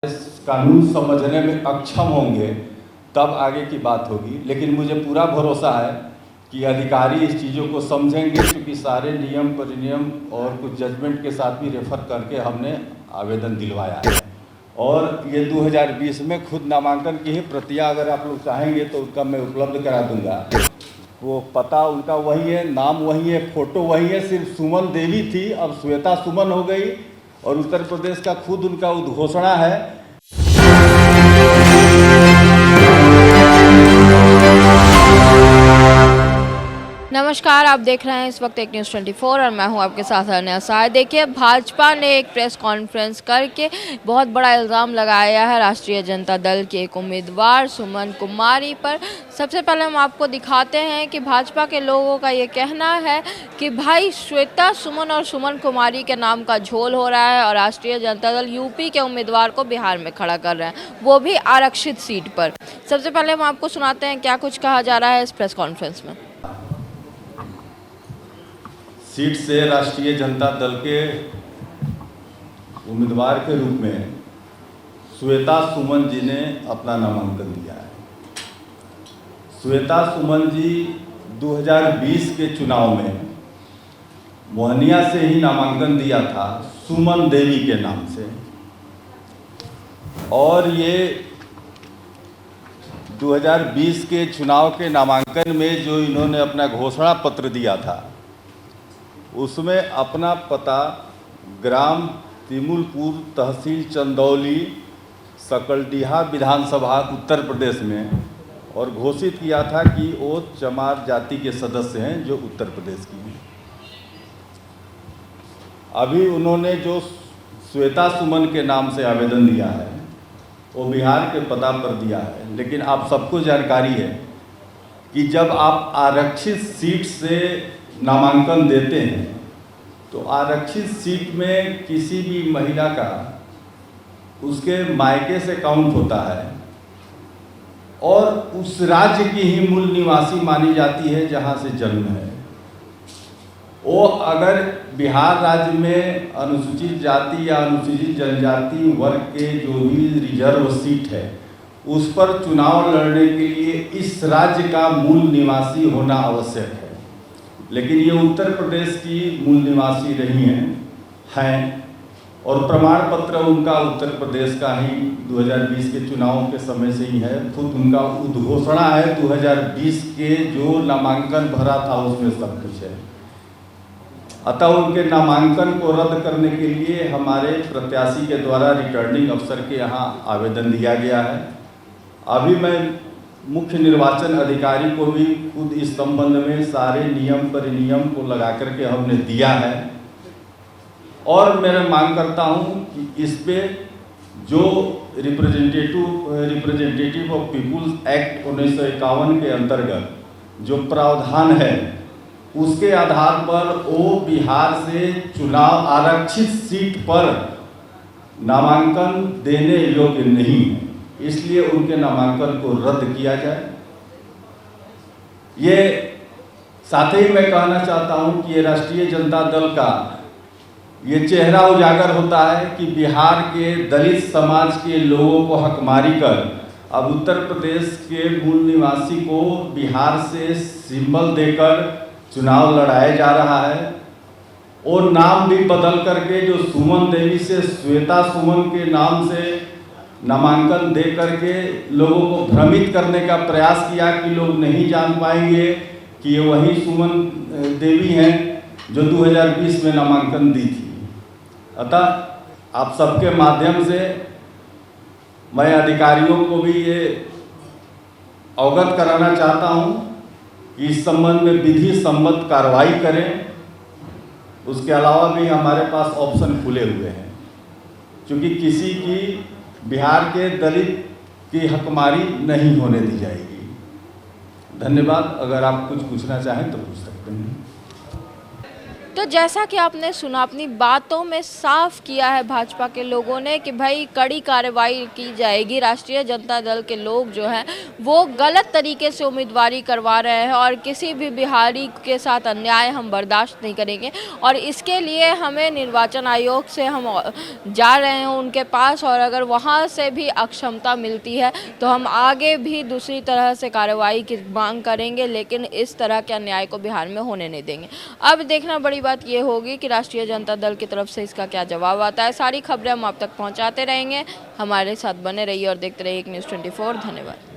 इस कानून समझने में अक्षम होंगे तब आगे की बात होगी। लेकिन मुझे पूरा भरोसा है कि अधिकारी इस चीज़ों को समझेंगे, क्योंकि सारे नियम परिनियम और कुछ जजमेंट के साथ भी रेफर करके हमने आवेदन दिलवाया है। और ये 2020 में खुद नामांकन की ही प्रतियां अगर आप लोग चाहेंगे तो उनका मैं उपलब्ध करा दूंगा। वो पता उनका वही है, नाम वही है, फ़ोटो वही है, सिर्फ सुमन देवी थी, अब श्वेता सुमन हो गई। और उत्तर प्रदेश का खुद उनका उद्घोषणा है। नमस्कार, आप देख रहे हैं इस वक्त एक न्यूज़ 24 और मैं हूं आपके साथ अनया साय। देखिए, भाजपा ने एक प्रेस कॉन्फ्रेंस करके बहुत बड़ा इल्ज़ाम लगाया है राष्ट्रीय जनता दल के एक उम्मीदवार सुमन कुमारी पर। सबसे पहले हम आपको दिखाते हैं कि भाजपा के लोगों का ये कहना है कि भाई श्वेता सुमन और सुमन कुमारी के नाम का झोल हो रहा है और राष्ट्रीय जनता दल यूपी के उम्मीदवार को बिहार में खड़ा कर रहे हैं, वो भी आरक्षित सीट पर। सबसे पहले हम आपको सुनाते हैं क्या कुछ कहा जा रहा है इस प्रेस कॉन्फ्रेंस में। सीट से राष्ट्रीय जनता दल के उम्मीदवार के रूप में श्वेता सुमन जी ने अपना नामांकन दिया है। श्वेता सुमन जी 2020 के चुनाव में मोहनिया से ही नामांकन दिया था सुमन देवी के नाम से। और ये 2020 के चुनाव के नामांकन में जो इन्होंने अपना घोषणा पत्र दिया था उसमें अपना पता ग्राम तिमुलपुर, तहसील चंदौली, सकलडीहा विधानसभा उत्तर प्रदेश में और घोषित किया था कि वो चमार जाति के सदस्य हैं जो उत्तर प्रदेश की हैं। अभी उन्होंने जो श्वेता सुमन के नाम से आवेदन दिया है वो बिहार के पता पर दिया है। लेकिन आप सबको जानकारी है कि जब आप आरक्षित सीट से नामांकन देते हैं तो आरक्षित सीट में किसी भी महिला का उसके मायके से काउंट होता है और उस राज्य की ही मूल निवासी मानी जाती है जहां से जन्म है। वो अगर बिहार राज्य में अनुसूचित जाति या अनुसूचित जनजाति वर्ग के जो भी रिजर्व सीट है उस पर चुनाव लड़ने के लिए इस राज्य का मूल निवासी होना आवश्यक है। लेकिन ये उत्तर प्रदेश की मूल निवासी रही हैं और प्रमाण पत्र उनका उत्तर प्रदेश का ही 2020 के चुनाव के समय से ही है। खुद उनका उद्घोषणा है 2020 के जो नामांकन भरा था उसमें सब कुछ है। अतः उनके नामांकन को रद्द करने के लिए हमारे प्रत्याशी के द्वारा रिटर्निंग अफसर के यहाँ आवेदन दिया गया है। अभी मैं मुख्य निर्वाचन अधिकारी को भी खुद इस संबंध में सारे नियम परिनियम को लगा करके हमने दिया है। और मैं मांग करता हूं कि इस पे जो रिप्रेजेंटेटिव ऑफ पीपुल्स एक्ट 1951 के अंतर्गत जो प्रावधान है उसके आधार पर वो बिहार से चुनाव आरक्षित सीट पर नामांकन देने योग्य नहीं है, इसलिए उनके नामांकन को रद्द किया जाए। ये साथ ही मैं कहना चाहता हूं कि ये राष्ट्रीय जनता दल का ये चेहरा उजागर होता है कि बिहार के दलित समाज के लोगों को हकमारी कर अब उत्तर प्रदेश के मूल निवासी को बिहार से सिंबल देकर चुनाव लड़ाया जा रहा है। और नाम भी बदल करके जो सुमन देवी से श्वेता सुमन के नाम से नामांकन दे करके लोगों को भ्रमित करने का प्रयास किया कि लोग नहीं जान पाएंगे कि ये वही सुमन देवी हैं जो 2020 में नामांकन दी थी। अतः आप सबके माध्यम से मैं अधिकारियों को भी ये अवगत कराना चाहता हूं कि इस संबंध में विधि सम्मत कार्रवाई करें। उसके अलावा भी हमारे पास ऑप्शन खुले हुए हैं, क्योंकि किसी की बिहार के दलित की हकमारी नहीं होने दी जाएगी। धन्यवाद। अगर आप कुछ पूछना चाहें तो पूछ सकते हैं। तो जैसा कि आपने सुना, अपनी बातों में साफ किया है भाजपा के लोगों ने कि भाई कड़ी कार्रवाई की जाएगी। राष्ट्रीय जनता दल के लोग जो हैं वो गलत तरीके से उम्मीदवारी करवा रहे हैं और किसी भी बिहारी के साथ अन्याय हम बर्दाश्त नहीं करेंगे और इसके लिए हमें निर्वाचन आयोग से हम जा रहे हैं उनके पास, और अगर वहाँ से भी अक्षमता मिलती है तो हम आगे भी दूसरी तरह से कार्रवाई की मांग करेंगे, लेकिन इस तरह के अन्याय को बिहार में होने नहीं देंगे। अब देखना बड़ी बात ये होगी कि राष्ट्रीय जनता दल की तरफ से इसका क्या जवाब आता है। सारी खबरें हम आप तक पहुंचाते रहेंगे, हमारे साथ बने रहिए और देखते रहिए एक न्यूज़ 24। धन्यवाद।